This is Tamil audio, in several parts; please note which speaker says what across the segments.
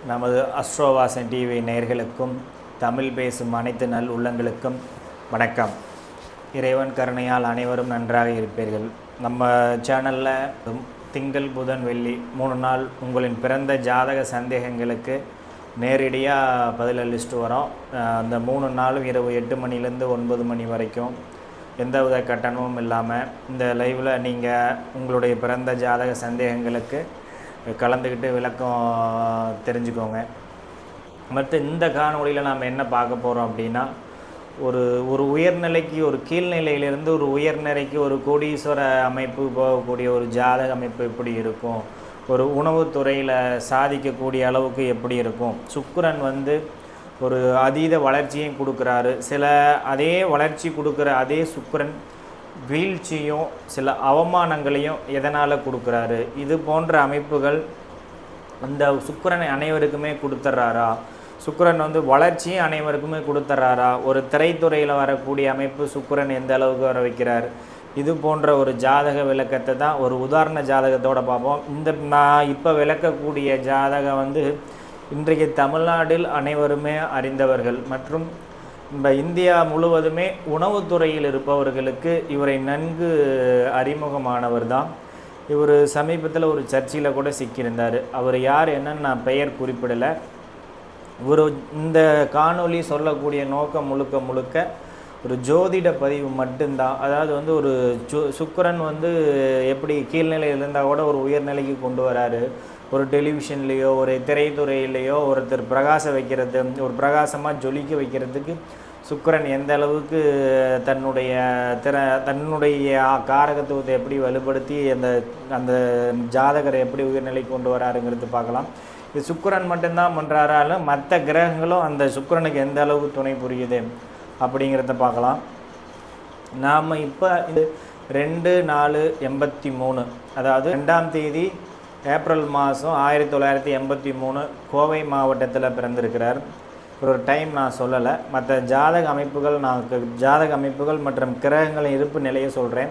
Speaker 1: நமது அஸ்ட்ரோவாசன் டிவி நேயர்களுக்கும் தமிழ் பேசும் அனைத்து நல் உள்ளங்களுக்கும் வணக்கம். இறைவன் கருணையால் அனைவரும் நன்றாக இருப்பீர்கள். நம்ம சேனலில் திங்கள் புதன் வெள்ளி 3 நாள் உங்களின் பிறந்த ஜாதக சந்தேகங்களுக்கு நேரடியாக பதிலளிச்சுட்டு வரோம். அந்த 3 நாளும் இரவு 8 மணிலேருந்து 9 மணி வரைக்கும் எந்தவித கட்டணமும் இல்லாமல் இந்த லைவில் நீங்கள் உங்களுடைய பிறந்த ஜாதக சந்தேகங்களுக்கு கலந்துக்கிட்டு விளக்கம் தெரிஞ்சுக்கோங்க. மற்ற இந்த காணொளியில் நாம் என்ன பார்க்க போகிறோம் அப்படின்னா, ஒரு உயர்நிலைக்கு ஒரு கீழ்நிலையிலிருந்து ஒரு உயர்நிலைக்கு ஒரு கோடீஸ்வர அமைப்பு போகக்கூடிய ஒரு ஜாதக அமைப்பு எப்படி இருக்கும், ஒரு உணவுத்துறையில் சாதிக்கக்கூடிய அளவுக்கு எப்படி இருக்கும், சுக்கிரன் ஒரு அதீத வளர்ச்சியும் கொடுக்குறாரு, சில அதே வளர்ச்சி கொடுக்குற அதே சுக்கிரன் வீழ்ச்சியும் சில அவமானங்களையும் எதனால் கொடுக்குறாரு, இது போன்ற அமைப்புகள் அந்த சுக்கிரனை அனைவருக்குமே கொடுத்துட்றாரா, சுக்கிரன் வளர்ச்சியும் அனைவருக்குமே கொடுத்துட்றாரா, ஒரு திரைத்துறையில் வரக்கூடிய அமைப்பு சுக்கிரன் எந்த அளவுக்கு வர வைக்கிறார், இது போன்ற ஒரு ஜாதக விளக்கத்தை தான் ஒரு உதாரண ஜாதகத்தோடு பார்ப்போம். நான் இப்போ விளக்கக்கூடிய ஜாதகம் இன்றைக்கு தமிழ்நாட்டில் அனைவருமே அறிந்தவர்கள் மற்றும் இந்த இந்தியா முழுவதுமே உணவுத்துறையில் இருப்பவர்களுக்கு இவரை நன்கு அறிமுகமானவர் தான். இவர் சமீபத்தில் ஒரு சர்ச்சையில் கூட சிக்கியிருந்தார். அவர் யார் என்னன்னு நான் பெயர் குறிப்பிடலை. இந்த காணொளி சொல்லக்கூடிய நோக்கம் முழுக்க ஒரு ஜோதிட பதிவு மட்டும்தான். அதாவது ஒரு சுக்கிரன் எப்படி கீழ்நிலையில் இருந்தால் கூட ஒரு உயர்நிலைக்கு கொண்டு வராரு, ஒரு டெலிவிஷன்லேயோ ஒரு திரைத்துறையிலையோ ஒருத்தர் பிரகாச வைக்கிறது, ஒரு பிரகாசமாக ஜொலிக்க வைக்கிறதுக்கு சுக்கிரன் எந்த அளவுக்கு தன்னுடைய காரகத்துவத்தை எப்படி வலுப்படுத்தி அந்த ஜாதகரை எப்படி உயர்நிலைக்கு கொண்டு வராருங்கிறது பார்க்கலாம். இது சுக்கிரன் மட்டும்தான் பண்ணுறாராலும் மற்ற கிரகங்களும் அந்த சுக்கிரனுக்கு எந்த அளவுக்கு துணை புரியுது அப்படிங்கிறத பார்க்கலாம். நாம் இப்போ 2/4/83 அதாவது 2ஆம் தேதி ஏப்ரல் மாதம் 1983 கோவை மாவட்டத்தில் பிறந்திருக்கிறார். ஒரு டைம் நான் சொல்லலை, மற்ற ஜாதக அமைப்புகள் மற்றும் கிரகங்களின் இருப்பு நிலையை சொல்கிறேன்.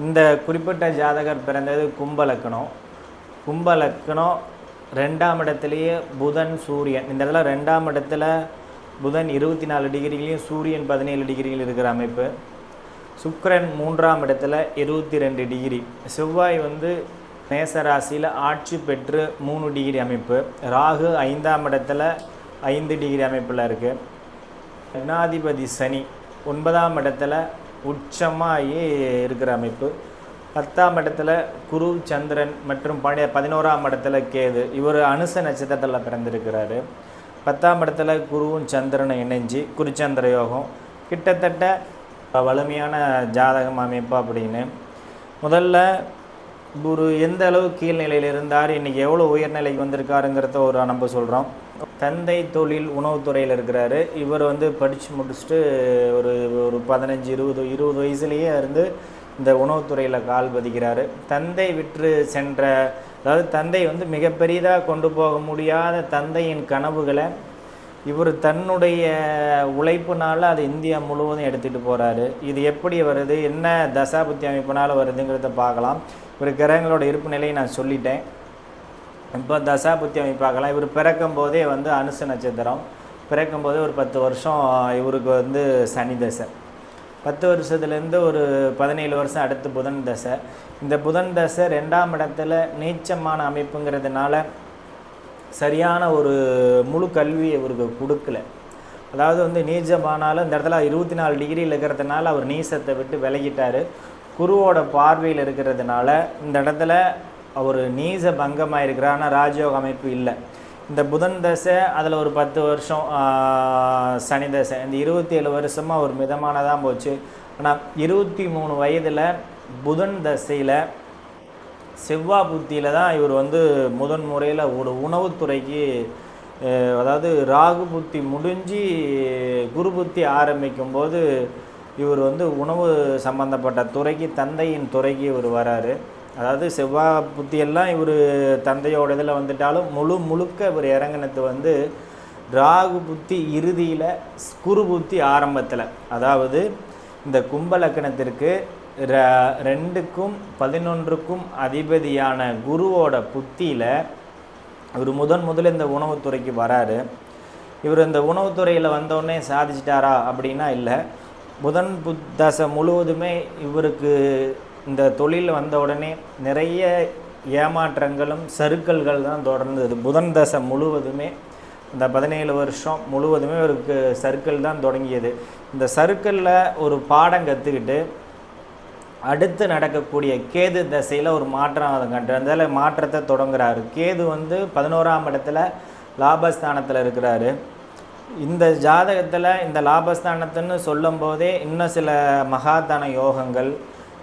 Speaker 1: இந்த குறிப்பிட்ட ஜாதகர் பிறந்தது கும்பலக்கணம். 2ஆம் இடத்துலையே புதன் சூரியன். இந்த இடத்துல 2ஆம் இடத்துல புதன் 24 டிகிரிலையும் சூரியன் 17 டிகிரியில் இருக்கிற அமைப்பு. சுக்கிரன் 3ஆம் இடத்துல 22 டிகிரி. செவ்வாய் மேசராசியில் ஆட்சி பெற்று 3 டிகிரி அமைப்பு. ராகு 5ஆம் இடத்துல 5 டிகிரி அமைப்பில் இருக்குது. லக்னாதிபதி சனி 9ஆம் இடத்துல உச்சமாகி இருக்கிற அமைப்பு. 10ஆம் இடத்துல குரு சந்திரன் மற்றும் 11ஆம் இடத்துல கேது. இவர் அனுச நட்சத்திரத்தில் பிறந்திருக்கிறாரு. 10ஆம் இடத்துல குருவும் சந்திரனை இணைஞ்சி குருச்சந்திர யோகம். கிட்டத்தட்ட வலிமையான ஜாதகம் அமைப்பு. அப்படின்னு முதல்ல குரு எந்த அளவு கீழ்நிலையில் இருந்தார், இன்றைக்கி எவ்வளோ உயர்நிலைக்கு வந்திருக்காருங்கிறத நம்ம சொல்கிறோம். தந்தை தொழில் உணவுத்துறையில் இருக்கிறாரு. இவர் படித்து முடிச்சுட்டு ஒரு 15-20 வயசுலேயே இந்த உணவுத்துறையில் கால் பதிக்கிறாரு. தந்தை விற்று சென்ற, அதாவது தந்தை மிகப்பெரியதாக கொண்டு போக முடியாத தந்தையின் கனவுகளை இவர் தன்னுடைய உழைப்புனால் அது இந்தியா முழுவதும் எடுத்துகிட்டு போகிறாரு. இது எப்படி வருது, என்ன தசாபுத்தி அமைப்பினால் வருதுங்கிறத பார்க்கலாம். இவர் கிரகங்களோட இருப்பு நிலையை நான் சொல்லிட்டேன். இப்போ தசாபுத்தி அமைப்பு பார்க்கலாம். இவர் பிறக்கும் போதே அனுச நட்சத்திரம். பிறக்கும் போதே ஒரு 10 வருஷம் இவருக்கு சனி தசை. 10 வருஷத்துலேருந்து ஒரு 17 வருஷம் அடுத்து புதன் தசை. இந்த புதன் தசை 2ஆம் இடத்துல நீச்சமான அமைப்புங்கிறதுனால சரியான ஒரு முழு கல்வியை இவருக்கு கொடுக்கல. அதாவது நீச்சமானாலும் இந்த இடத்துல 24 டிகிரியில் இருக்கிறதுனால அவர் நீசத்தை விட்டு விலகிட்டார். குருவோட பார்வையில் இருக்கிறதுனால இந்த இடத்துல அவர் நீச பங்கமாக இருக்கிறார். ஆனால் ராஜயோக அமைப்பு இல்லை. இந்த புதன் தசை அதில் ஒரு 10 வருஷம் சனி தசை. இந்த 27 வருஷமாக ஒரு மிதமானதாக போச்சு. ஆனால் 23 வயதில் புதன் தசையில் செவ்வாய் புத்தியில் தான் இவர் முதன் முறையில் ஒரு உணவுத்துறைக்கு, அதாவது ராகு புத்தி முடிஞ்சு குரு புத்தி ஆரம்பிக்கும் போது இவர் உணவு சம்பந்தப்பட்ட துறைக்கு, தந்தையின் துறைக்கு இவர் வராரு. அதாவது செவ்வாய் புத்தியெல்லாம் இவர் தந்தையோட இதில் வந்துட்டாலும் முழுக்க இவர் இறங்கினது ராகு புத்தி இறுதியில், குரு புத்தி ஆரம்பத்தில். அதாவது இந்த கும்பலக்கணத்திற்கு 2க்கும் 11க்கும் அதிபதியான குருவோட புத்தியில் இவர் முதல்ல இந்த உணவுத்துறைக்கு வராரு. இவர் இந்த உணவுத்துறையில் வந்தோடனே சாதிச்சிட்டாரா அப்படின்னா இல்லை. புதன் தசை முழுவதுமே இவருக்கு இந்த தொழில் வந்த உடனே நிறைய ஏமாற்றங்களும் சறுக்கல்கள் தான் தொடர்ந்தது. புதன் தசை முழுவதுமே இந்த 17 வருஷம் முழுவதுமே இவருக்கு சறுக்கல் தான் தொடங்கியது. இந்த சறுக்கலில் ஒரு பாடம் கற்றுக்கிட்டு அடுத்து நடக்கக்கூடிய கேது தசையில் ஒரு மாற்றம் கண்டு மாற்றத்தை தொடங்குறாரு. கேது 11ஆம் இடத்துல லாபஸ்தானத்தில் இருக்கிறாரு. இந்த ஜாதகத்தில் இந்த லாபஸ்தானத்துன்னு சொல்லும் போதே இன்னும் சில மகாதான யோகங்கள்,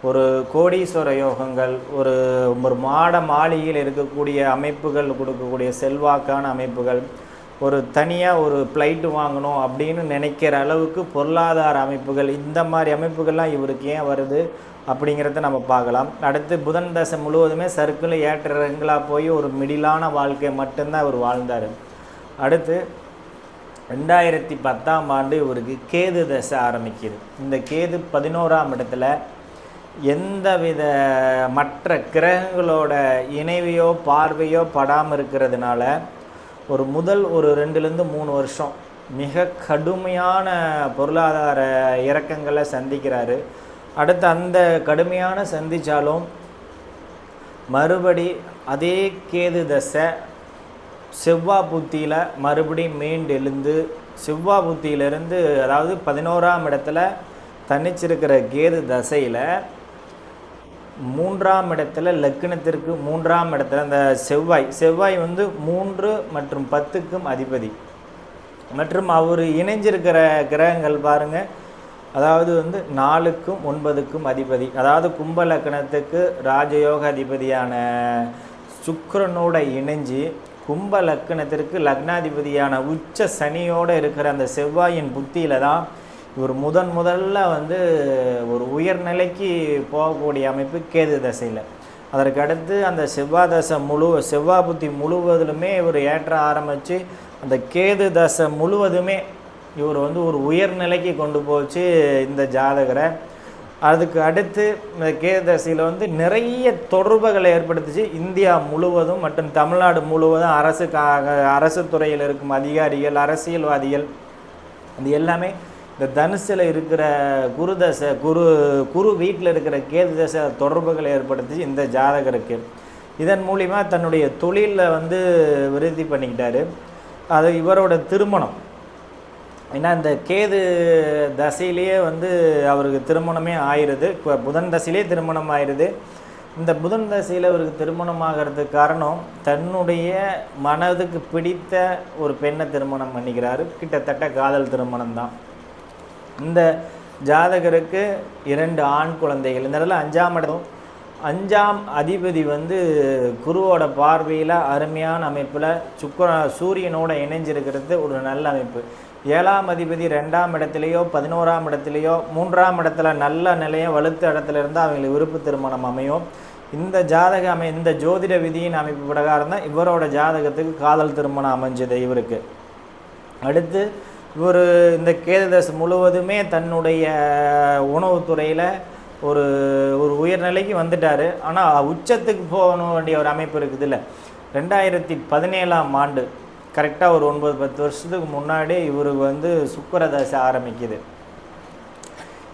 Speaker 1: ஒரு கோடீஸ்வர யோகங்கள், ஒரு மாட மாளிகையில் இருக்கக்கூடிய அமைப்புகள் கொடுக்கக்கூடிய செல்வாக்கான அமைப்புகள், ஒரு தனியாக ஒரு ஃப்ளைட்டு வாங்கணும் அப்படின்னு நினைக்கிற அளவுக்கு பொருளாதார அமைப்புகள், இந்த மாதிரி அமைப்புகள்லாம் இவருக்கு ஏன் வருது அப்படிங்கிறத நம்ம பார்க்கலாம். அடுத்து புதன் தசை முழுவதுமே சர்க்கிள் ஏற்றங்களாக போய் ஒரு மிடிலான வாழ்க்கை மட்டும்தான் இவர் வாழ்ந்தார். அடுத்து 2010ஆம் ஆண்டு இவருக்கு கேது தசை ஆரம்பிக்குது. இந்த கேது 11ஆம் இடத்துல எந்தவித மற்ற கிரகங்களோட இணைவையோ பார்வையோ படாமல் இருக்கிறதுனால ஒரு 2-3 வருஷம் மிக கடுமையான பொருளாதார இறக்கங்களை சந்திக்கிறாரு. அடுத்து அந்த கடுமையான சந்தித்தாலும் மறுபடி அதே கேது தசை செவ்வாய் புத்தியில் மறுபடியும் மீண்டு எழுந்து செவ்வாய் புத்தியிலிருந்து, அதாவது 11ஆம் இடத்துல தனிச்சிருக்கிற கேது தசையில் 3ஆம் இடத்துல லக்னத்திற்கு 3ஆம் இடத்துல அந்த செவ்வாய் 3 மற்றும் 10க்கும் அதிபதி. மற்றும் அவர் இணைஞ்சிருக்கிற கிரகங்கள் பாருங்கள், அதாவது 4க்கும் 9க்கும் அதிபதி. அதாவது கும்ப லக்னத்துக்கு ராஜயோக அதிபதியான சுக்கிரனோட இணைஞ்சு கும்ப லக்னத்திற்கு லக்னாதிபதியான உச்ச சனியோடு இருக்கிற அந்த செவ்வாயின் புத்தியில் தான் இவர் முதல்ல ஒரு உயர்நிலைக்கு போகக்கூடிய அமைப்பு கேது தசையில். அதற்கு அடுத்து அந்த செவ்வாய் புத்தி முழுவதிலுமே இவர் ஏற்ற ஆரம்பித்து அந்த கேது தசை முழுவதுமே இவர் ஒரு உயர்நிலைக்கு கொண்டு போச்சு இந்த ஜாதகரை. அதுக்கு அடுத்து இந்த கேது தசையில் நிறைய தொடர்புகளை ஏற்படுத்துச்சு. இந்தியா முழுவதும் மற்றும் தமிழ்நாடு முழுவதும் அரசு துறையில் இருக்கும் அதிகாரிகள், அரசியல்வாதிகள், இது எல்லாமே இந்த தனுசில் இருக்கிற குரு வீட்டில் இருக்கிற கேது தசை தொடர்புகளை ஏற்படுத்தி இந்த ஜாதகருக்கு. இதன் மூலிமா தன்னுடைய தொழிலில் விருத்தி பண்ணிக்கிட்டாரு. அது இவரோட திருமணம், ஏன்னா இந்த கேது தசையிலேயே அவருக்கு திருமணமே ஆயிடுது. இப்போ புதன் தசையிலே திருமணம் ஆயிடுது. இந்த புதன் தசையில் அவருக்கு திருமணம் ஆகிறதுக்கு காரணம் தன்னுடைய மனதுக்கு பிடித்த ஒரு பெண்ணை திருமணம் பண்ணிக்கிறாரு. கிட்டத்தட்ட காதல் திருமணம் தான். இந்த ஜாதகருக்கு 2 ஆண் குழந்தைகள். இந்த இடத்துல 5ஆம் இடம், 5ஆம் அதிபதி குருவோட பார்வையில் அருமையான அமைப்பில் சூரியனோட இணைஞ்சிருக்கிறது ஒரு நல்ல அமைப்பு. 7ஆம் அதிபதி 2ஆம் இடத்துலையோ 11ஆம் இடத்துலையோ 3ஆம் இடத்துல நல்ல நிலையம் வலுத்த இடத்துல இருந்தால் அவங்களுக்கு விருப்பு திருமணம் அமையும். இந்த ஜோதிட விதியின் அமைப்பு பிரகாரம் தான் இவரோட ஜாதகத்துக்கு காதல் திருமணம் அமைஞ்சது இவருக்கு. அடுத்து இவர் இந்த கேது தசை முழுவதுமே தன்னுடைய உணவுத்துறையில் ஒரு உயர்நிலைக்கு வந்துட்டார். ஆனால் உச்சத்துக்கு போக வேண்டிய ஒரு அமைப்பு இருக்குது. இல்லை, 2017ஆம் ஆண்டு கரெக்டாக ஒரு 9-10 வருஷத்துக்கு முன்னாடி இவருக்கு சுக்கிர தசை ஆரம்பிக்குது.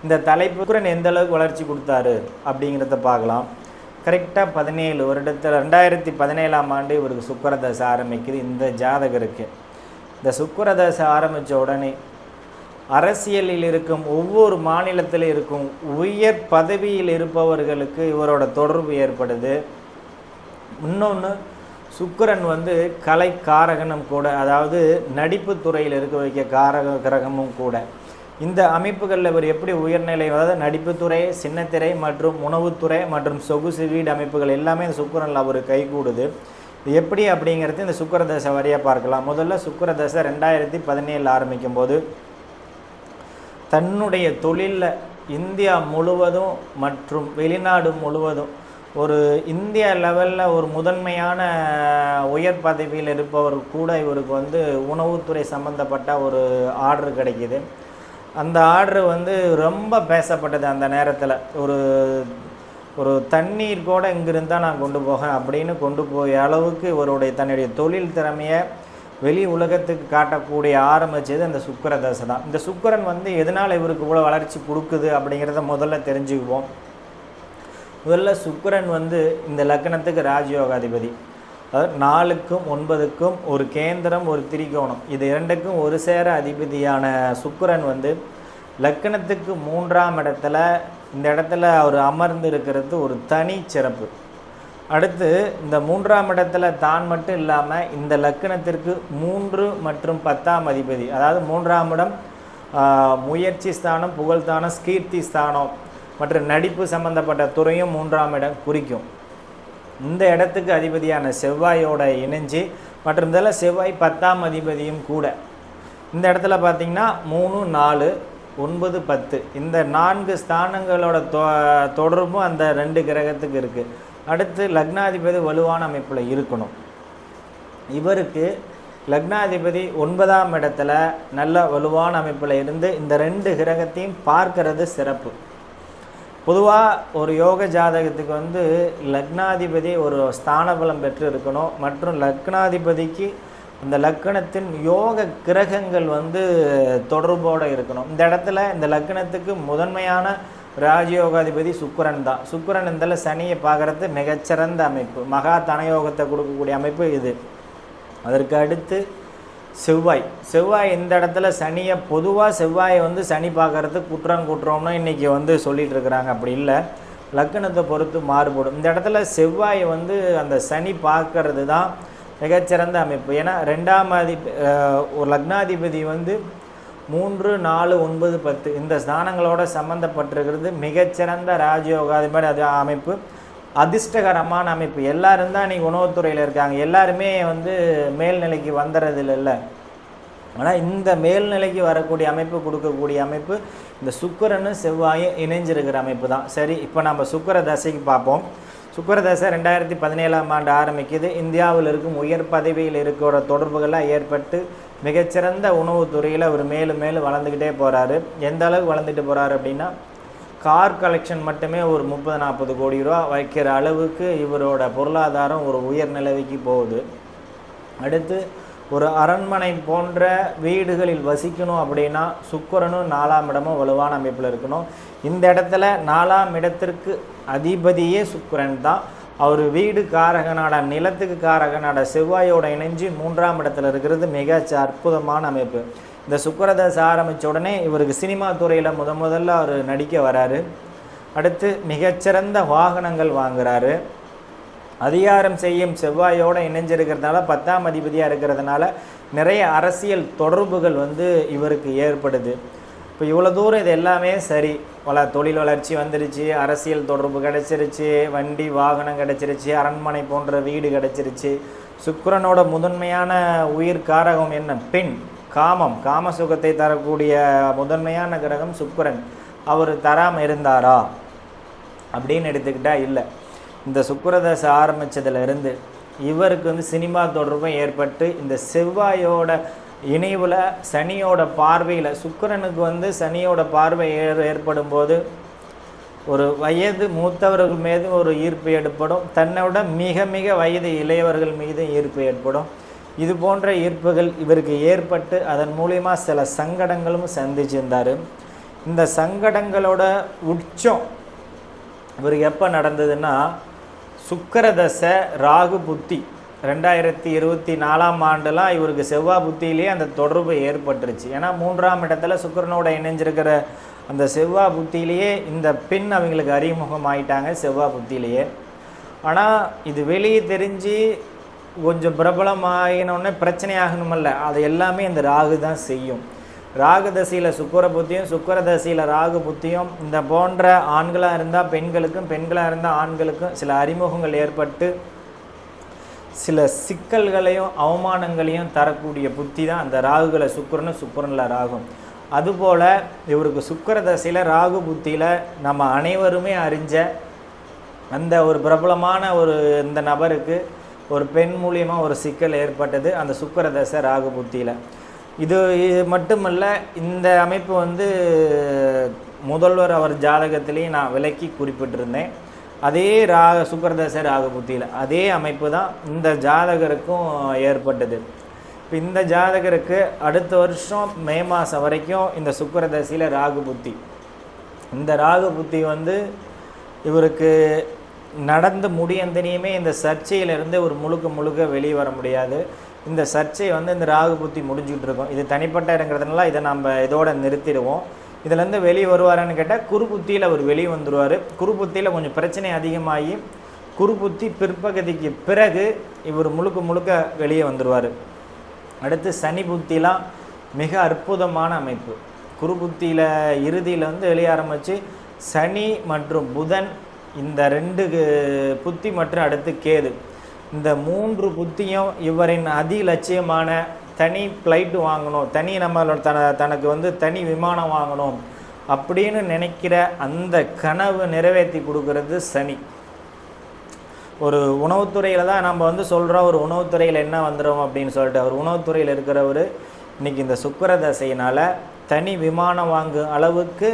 Speaker 1: இந்த தலைப்பு சுக்கிரன் எந்த அளவுக்கு வளர்ச்சி கொடுத்தாரு அப்படிங்கிறத பார்க்கலாம். கரெக்டாக 17 வருடத்தில் 2017ஆம் ஆண்டு இவருக்கு சுக்கிர தசை ஆரம்பிக்குது இந்த ஜாதகருக்கு. இந்த சுக்கிர தசை ஆரம்பித்த உடனே அரசியலில் இருக்கும் ஒவ்வொரு மாநிலத்தில் இருக்கும் உயர் பதவியில் இருப்பவர்களுக்கு இவரோட தொடர்பு ஏற்படுது. இன்னொன்று, சுக்கிரன் கலை காரகனும் கூட, அதாவது நடிப்பு துறையில் இருக்க வைக்க கிரகமும் கூட. இந்த அமைப்புகளில் இவர் எப்படி உயர்நிலை, அதாவது நடிப்புத்துறை, சின்னத்திரை மற்றும் உணவுத்துறை மற்றும் சொகுசு வீடு அமைப்புகள் எல்லாமே இந்த சுக்கிரனில் அவர் கைகூடுது. இது எப்படி அப்படிங்கிறது இந்த சுக்கிர தசை வரையாக பார்க்கலாம். முதல்ல சுக்கிர தசை 2017 ஆரம்பிக்கும் போது தன்னுடைய தொழிலில் இந்தியா முழுவதும் மற்றும் வெளிநாடு முழுவதும் ஒரு இந்தியா லெவலில் ஒரு முதன்மையான உயர் பதவியில் இருப்பவர் கூட இவருக்கு உணவுத்துறை சம்மந்தப்பட்ட ஒரு ஆர்டர் கிடைக்கிது. அந்த ஆர்டர் ரொம்ப பேசப்பட்டது அந்த நேரத்தில். ஒரு ஒரு தண்ணீர் கூட இங்கிருந்தால் நான் கொண்டு போகேன் அப்படின்னு கொண்டு போய் அளவுக்கு இவருடைய தன்னுடைய தொழில் திறமையை வெளி உலகத்துக்கு காட்டக்கூடிய ஆரம்பித்தது அந்த சுக்கிர தசை தான். இந்த சுக்கிரன் வந்து எதனால் இவருக்கு இவ்வளோ வளர்ச்சி கொடுக்குது அப்படிங்கிறத முதல்ல தெரிஞ்சுக்குவோம். முதல்ல சுக்கிரன் வந்து இந்த லக்னத்துக்கு ராஜயோகாதிபதி. அதாவது 4க்கும் 9க்கும் ஒரு கேந்திரம், ஒரு திரிகோணம், இது இரண்டுக்கும் ஒரு சேர அதிபதியான சுக்கிரன் வந்து லக்னத்துக்கு 3ஆம் இடத்துல, இந்த இடத்துல அவர் அமர்ந்து இருக்கிறது ஒரு தனி சிறப்பு. அடுத்து இந்த 3ஆம் இடத்துல தான் மட்டும் இல்லாமல் இந்த லக்னத்திற்கு 3 மற்றும் 10ஆம் அதிபதி, அதாவது 3ஆம் இடம் முயற்சி ஸ்தானம், புகழ்ஸ்தானம், கீர்த்தி ஸ்தானம் மற்றும் நடிப்பு சம்பந்தப்பட்ட துறையும் 3ஆம் இடம் குறிக்கும். இந்த இடத்துக்கு அதிபதியான செவ்வாயோட இணைஞ்சு மற்றும் இதில் செவ்வாய் 10ஆம் அதிபதியும் கூட. இந்த இடத்துல பார்த்திங்கன்னா 3, 4, 9, 10 இந்த 4 ஸ்தானங்களோட தொடர்பும் அந்த 2 கிரகத்துக்கு இருக்குது. அடுத்து லக்னாதிபதி வலுவான அமைப்பில் இருக்கணும். இவருக்கு லக்னாதிபதி 9ஆம் இடத்துல நல்ல வலுவான அமைப்பில் இருந்து இந்த 2 கிரகத்தையும் பார்க்கறது சிறப்பு. பொதுவாக ஒரு யோக ஜாதகத்துக்கு வந்து லக்னாதிபதி ஒரு ஸ்தான பலம் பெற்று இருக்கணும். மற்றும் லக்னாதிபதிக்கு இந்த லக்னத்தின் யோக கிரகங்கள் வந்து தொடர்போடு இருக்கணும். இந்த இடத்துல இந்த லக்னத்துக்கு முதன்மையான ராஜயோகாதிபதி சுக்கிரன் தான். சுக்கிரன் இந்த சனியை பார்க்குறது மிகச்சிறந்த அமைப்பு, மகா தனயோகத்தை கொடுக்கக்கூடிய அமைப்பு இது. அதற்கு அடுத்து செவ்வாய் இந்த இடத்துல சனியை, பொதுவாக செவ்வாயை வந்து சனி பார்க்கறது குற்றம்னு இன்றைக்கி வந்து சொல்லிகிட்டு இருக்கிறாங்க. அப்படி இல்லை, லக்னத்தை பொறுத்து மாறுபடும். இந்த இடத்துல செவ்வாயை வந்து அந்த சனி பார்க்கறது தான் மிகச்சிறந்த அமைப்பு. ஏன்னா 2ஆம் ஒரு லக்னாதிபதி வந்து 3, 4, 9, 10 இந்த ஸ்தானங்களோட சம்மந்தப்பட்டிருக்கிறது மிகச்சிறந்த ராஜயோகாதிபதி அது அமைப்பு, அதிர்ஷ்டகரமான அமைப்பு. எல்லாரும் தான் இன்றைக்கி உணவுத்துறையில் இருக்காங்க, எல்லாருமே வந்து மேல்நிலைக்கு வந்துடுறது இல்லை. ஆனால் இந்த மேல்நிலைக்கு வரக்கூடிய அமைப்பு கொடுக்கக்கூடிய அமைப்பு இந்த சுக்கிரனும் செவ்வாயும் இணைஞ்சிருக்கிற அமைப்பு தான். சரி, இப்போ நம்ம சுக்கிர தசைக்கு பார்ப்போம். சுக்கிர தசை 2017ஆம் ஆண்டு ஆரம்பிக்குது. இந்தியாவில் இருக்கும் உயர் பதவியில் இருக்கிற தொடர்புகள்லாம் ஏற்பட்டு மிகச்சிறந்த உணவுத்துறையில் அவர் மேலும் மேலும் வளர்ந்துக்கிட்டே போகிறாரு. எந்த அளவுக்கு வளர்ந்துட்டு போகிறாரு அப்படின்னா, கார் கலெக்ஷன் மட்டுமே ஒரு 30-40 கோடி ரூபா வைக்கிற அளவுக்கு இவரோட பொருளாதாரம் ஒரு உயர் நிலைக்கு போகுது. அடுத்து ஒரு அரண்மனை போன்ற வீடுகளில் வசிக்கணும் அப்படின்னா சுக்கிரனும் 4ஆம் இடமும் வலுவான அமைப்பில் இருக்கணும். இந்த இடத்துல 4ஆம் இடத்திற்கு அதிபதியே சுக்கிரன் தான். அவர் வீடு காரகனாட, நிலத்துக்கு காரகனாட செவ்வாயோட இணைஞ்சு 3ஆம் இடத்துல இருக்கிறது மிக அற்புதமான அமைப்பு. இந்த சுக்கிரதசை ஆரம்பித்த உடனே இவருக்கு சினிமா துறையில் முதல்ல அவர் நடிக்க வராரு. அடுத்து மிகச்சிறந்த வாகனங்கள் வாங்குறாரு. அதிகாரம் செய்யும் செவ்வாயோடு இணைஞ்சிருக்கிறதுனால 10ஆம் அதிபதியாக இருக்கிறதுனால நிறைய அரசியல் தொடர்புகள் வந்து இவருக்கு ஏற்படுது. இப்போ இவ்வளோ தூரம் இது எல்லாமே சரி, தொழில் வளர்ச்சி வந்துருச்சு, அரசியல் தொடர்பு கிடச்சிருச்சு, வண்டி வாகனம் கிடச்சிருச்சு, அரண்மனை போன்ற வீடு கிடச்சிருச்சு. சுக்கிரனோட முதன்மையான உயிர் காரகம் என்ன? பெண், காம சுகத்தை தரக்கூடிய முதன்மையான கிரகம் சுக்கிரன். அவர் தராமல் இருந்தாரா அப்படின்னு எடுத்துக்கிட்டால் இல்லை. இந்த சுக்கிரதசை ஆரம்பித்ததுலேருந்து இவருக்கு வந்து சினிமா தொடர்பும் ஏற்பட்டு இந்த செவ்வாயோட இணைவில் சனியோட பார்வையில், சுக்கிரனுக்கு வந்து சனியோட பார்வை ஏற்படும் போது ஒரு வயது மூத்தவர்கள் மீது ஒரு ஈர்ப்பு ஏற்படும், தன்னோட மிக மிக வயது இளையவர்கள் மீது ஈர்ப்பு ஏற்படும். இது போன்ற ஈர்ப்புகள் இவருக்கு ஏற்பட்டு அதன் மூலிமா சில சங்கடங்களும் சந்திச்சிருந்தார். இந்த சங்கடங்களோட உச்சம் இவருக்கு எப்போ நடந்ததுன்னா, சுக்கிரதசை ராகு புத்தி 2024ஆம் ஆண்டுலாம் இவருக்கு செவ்வாய் புத்தியிலே அந்த தொடர்பு ஏற்பட்டுருச்சு. ஏன்னா 3ஆம் இடத்துல சுக்கிரனோட இணைஞ்சிருக்கிற அந்த செவ்வாய் புத்தியிலேயே இந்த பெண் அவங்களுக்கு அறிமுகம் ஆயிட்டாங்க செவ்வாய் புத்தியிலேயே. ஆனால் இது வெளியே தெரிஞ்சு கொஞ்சம் பிரபலமாகினோடனே பிரச்சனை ஆகணுமல்ல, அது எல்லாமே இந்த ராகு தான் செய்யும். ராகு தசையில் சுக்கிர புத்தியும் சுக்கிர தசையில் ராகு புத்தியும் இந்த போன்ற ஆண்களாக இருந்தால் பெண்களுக்கும், பெண்களாக இருந்தால் ஆண்களுக்கும் சில அறிமுகங்கள் ஏற்பட்டு சில சிக்கல்களையும் அவமானங்களையும் தரக்கூடிய புத்தி தான் அந்த ராகுகளை சுக்கிரனில் ராகும். அதுபோல் இவருக்கு சுக்கிர தசையில் ராகு புத்தியில் நம்ம அனைவருமே அறிஞ்ச அந்த ஒரு பிரபலமான இந்த நபருக்கு ஒரு பெண் மூலியமாக ஒரு சிக்கல் ஏற்பட்டது அந்த சுக்கிர தசை ராகு புத்தியில். இது மட்டுமல்ல, இந்த அமைப்பு வந்து முதல்வர் அவர் ஜாதகத்திலேயே நான் விளக்கி குறிப்பிட்டிருந்தேன். அதே சுக்கிரதசை ராகு புத்தியில் அதே அமைப்பு தான் இந்த ஜாதகருக்கும் ஏற்பட்டது. இப்போ இந்த ஜாதகருக்கு அடுத்த வருஷம் மே மாதம் வரைக்கும் இந்த சுக்கிரதசையில் ராகு புத்தி. இந்த ராகு புத்தி வந்து இவருக்கு நடந்து முடியந்தனையுமே இந்த சர்ச்சையிலிருந்து ஒரு முழுக்க வெளியே வர முடியாது. இந்த சர்ச்சை வந்து இந்த ராகு புத்தி முடிஞ்சுக்கிட்டு இருக்கும். இது தனிப்பட்ட இடங்கிறதுனால இதை நம்ம இதோட நிறுத்திடுவோம். இதுலேருந்து வெளியே வருவாரான்னு கேட்டால் குரு புத்தியில் அவர் வெளியே வந்துடுவார். குரு புத்தியில் கொஞ்சம் பிரச்சனை அதிகமாகி குரு புத்தி பிற்பகுதிக்கு பிறகு இவர் முழுக்க வெளியே வந்துடுவார். அடுத்து சனி புத்திலாம் மிக அற்புதமான அமைப்பு. குரு புத்தியில் இறுதியில் வந்து வெளியே ஆரம்பித்து சனி மற்றும் புதன் இந்த 2 புத்தி மற்றும் அடுத்து கேது, இந்த 3 புத்தியும் இவரின் அதிலட்சியமான தனி ஃப்ளைட்டு வாங்கணும், தனி நம்மளோட தனக்கு வந்து தனி விமானம் வாங்கணும் அப்படின்னு நினைக்கிற அந்த கனவு நிறைவேற்றி கொடுக்கறது சனி. ஒரு உணவுத்துறையில் தான் நம்ம வந்து சொல்கிறோம், ஒரு உணவுத்துறையில் என்ன வந்துடும் அப்படின்னு சொல்லிட்டு. அவர் உணவுத்துறையில் இருக்கிறவர் இன்றைக்கி இந்த சுக்கிரதசையினால் தனி விமானம் வாங்கும் அளவுக்கு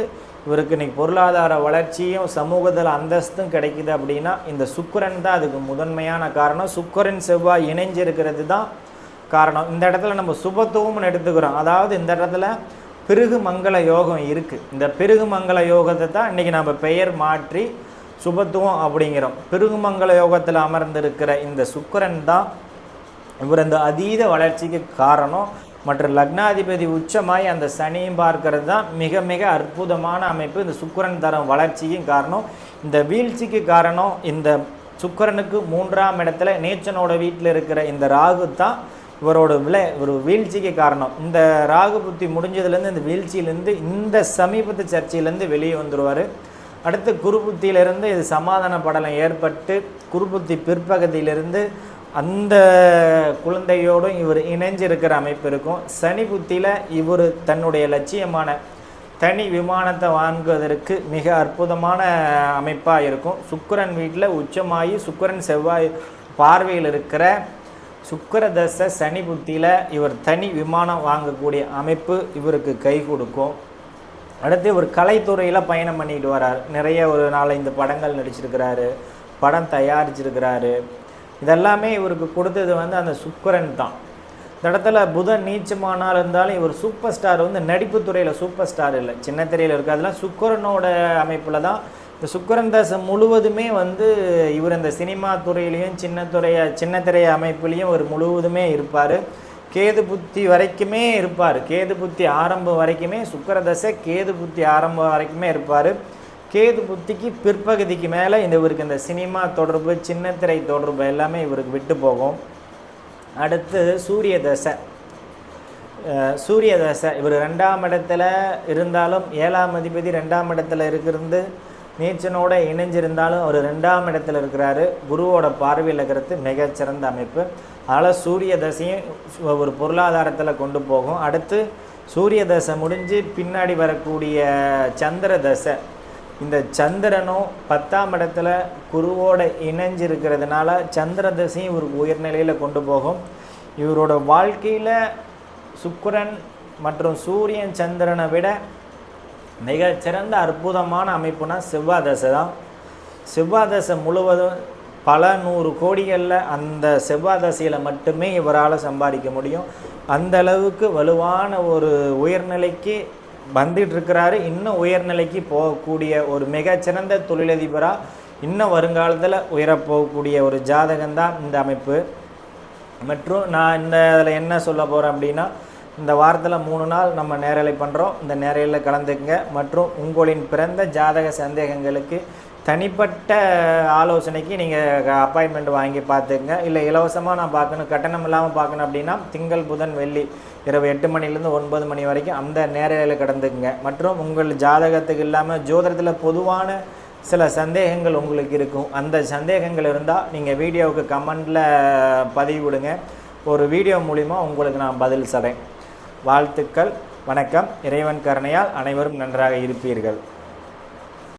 Speaker 1: இவருக்கு இன்றைக்கி பொருளாதார வளர்ச்சியும் சமூகத்தில் அந்தஸ்தும் கிடைக்குது. அப்படின்னா இந்த சுக்கிரன் தான் அதுக்கு முதன்மையான காரணம். சுக்கிரன் செவ்வாய் இணைஞ்சிருக்கிறது தான் காரணம். இந்த இடத்துல நம்ம சுபத்துவம்னு எடுத்துக்கிறோம். அதாவது இந்த இடத்துல பிருகு மங்கள யோகம் இருக்குது. இந்த பிருகு மங்கள யோகத்தை தான் இன்றைக்கி நம்ம பெயர் மாற்றி சுபத்துவம் அப்படிங்கிறோம். பிருகு மங்கள யோகத்தில் அமர்ந்திருக்கிற இந்த சுக்கிரன் தான் இவர் அந்த அதீத வளர்ச்சிக்கு காரணம். மற்ற லக்னாதிபதி உச்சமாய் அந்த சனியும் பார்க்கறது தான் மிக அற்புதமான அமைப்பு. இந்த சுக்கிரன் தரம் வளர்ச்சிக்கும் காரணம். இந்த வீழ்ச்சிக்கு காரணம் இந்த சுக்கிரனுக்கு 3ஆம் இடத்துல நீச்சனோட வீட்டில் இருக்கிற இந்த ராகு தான் இவரோட ஒரு வீழ்ச்சிக்கு காரணம். இந்த ராகு புத்தி முடிஞ்சதுலேருந்து இந்த வீழ்ச்சியிலேருந்து இந்த சமீபத்து சர்ச்சையிலேருந்து வெளியே வந்துடுவார். அடுத்து குரு புத்தியிலிருந்து இது சமாதான படலம் ஏற்பட்டு குரு புத்தி பிற்பகுதியிலிருந்து அந்த குழந்தையோடும் இவர் இணைஞ்சிருக்கிற அமைப்பு இருக்கும். சனி புத்தியில் இவர் தன்னுடைய லட்சியமான தனி விமானத்தை வாங்குவதற்கு மிக அற்புதமான அமைப்பாக இருக்கும். சுக்கிரன் வீட்டில் உச்சமாகி சுக்கிரன் செவ்வாய் பார்வையில் இருக்கிற சுக்கிரதசை சனி புத்தியில் இவர் தனி விமானம் வாங்கக்கூடிய அமைப்பு இவருக்கு கை கொடுக்கும். அடுத்து இவர் கலைத்துறையில் பயணம் பண்ணிட்டு வரார். நிறைய ஒரு 4-5 படங்கள் நடிச்சிருக்கிறாரு, படம் தயாரிச்சிருக்கிறாரு. இதெல்லாமே இவருக்கு கொடுத்தது வந்து அந்த சுக்கிரன் தான். இந்த இடத்துல புதன் நீச்சமானால் இருந்தாலும் இவர் சூப்பர் ஸ்டார் வந்து நடிப்பு துறையில் சூப்பர் ஸ்டார் இல்லை, சின்ன திரையில் இருக்குது. அதெல்லாம் சுக்கிரனோட அமைப்பில் தான். இந்த சுக்கிரன் தசை முழுவதுமே வந்து இவர் இந்த சினிமா துறையிலையும் சின்ன திரை அமைப்புலேயும் இவர் முழுவதுமே இருப்பார். கேது புத்தி வரைக்குமே இருப்பார். கேது புத்தி ஆரம்பம் வரைக்குமே சுக்கிரதசை கேது புத்தி ஆரம்பம் வரைக்குமே இருப்பார். கேது புத்திக்கு பிற்பகுதிக்கு மேலே இவருக்கு இந்த சினிமா தொடர்பு சின்ன திரை தொடர்பு எல்லாமே இவருக்கு விட்டு போகும். அடுத்து சூரிய தசை. இவர் 2ஆம் இடத்துல இருந்தாலும் 7ஆம் அதிபதி 2ஆம் இடத்துல இருக்கிறது நீச்சனோட இணைஞ்சிருந்தாலும் அவர் 2ஆம் இடத்துல இருக்கிறாரு. குருவோட பார்வையில் இருக்கிறது மிகச்சிறந்த அமைப்பு. அதனால் சூரிய தசையும் ஒரு பொருளாதாரத்தில் கொண்டு போகும். அடுத்து சூரிய தசை முடிஞ்சு பின்னாடி வரக்கூடிய சந்திர தசை. இந்த சந்திரனும் 10ஆம் இடத்துல குருவோட இணைஞ்சிருக்கிறதுனால சந்திர தசையும் இவருக்கு உயர்நிலையில் கொண்டு போகும். இவரோட வாழ்க்கையில் சுக்கிரன் மற்றும் சூரியன் சந்திரனை விட மிகச்சிறந்த அற்புதமான அமைப்புனா செவ்வாய் தசை தான். செவ்வாய் தசை முழுவதும் பல 100 கோடிகளில் அந்த செவ்வாய் தசையில் மட்டுமே இவரால் சம்பாதிக்க முடியும். அந்த அளவுக்கு வலுவான ஒரு உயர்நிலைக்கு வந்துட்டு இருக்கிறாரு. இன்னும் உயர்நிலைக்கு போகக்கூடிய ஒரு மிகச்சிறந்த தொழிலதிபராக இன்னும் வருங்காலத்தில் உயரப்போகக்கூடிய ஒரு ஜாதகம்தான் இந்த அமைப்பு. மற்றும் நான் இந்த இதில் என்ன சொல்ல போகிறேன் அப்படின்னா, இந்த வாரத்தில் 3 நாள் நம்ம நேரலை பண்ணுறோம். இந்த நேரலையில் கலந்துக்குங்க. மற்றும் உங்களின் பிறந்த ஜாதக சந்தேகங்களுக்கு தனிப்பட்ட ஆலோசனைக்கு நீங்கள் அப்பாயின்மெண்ட் வாங்கி பார்த்துக்குங்க. இல்லை இலவசமாக நான் பார்க்கணும், கட்டணம் இல்லாமல் பார்க்கணும் அப்படின்னா திங்கள் புதன் வெள்ளி இரவு 8 மணிலேருந்து 9 மணி வரைக்கும் அந்த நேரலையில் கடந்துக்குங்க. மற்றும் உங்கள் ஜாதகத்துக்கு இல்லாமல் ஜோதிடத்தில் பொதுவான சில சந்தேகங்கள் உங்களுக்கு இருக்கும். அந்த சந்தேகங்கள் இருந்தால் நீங்கள் வீடியோவுக்கு கமெண்டில் பதிவு விடுங்க. ஒரு வீடியோ மூலிமா உங்களுக்கு நான் பதில் தரேன். வாழ்த்துக்கள். வணக்கம். இறைவன் கருணையால் அனைவரும் நன்றாக இருப்பீர்கள்.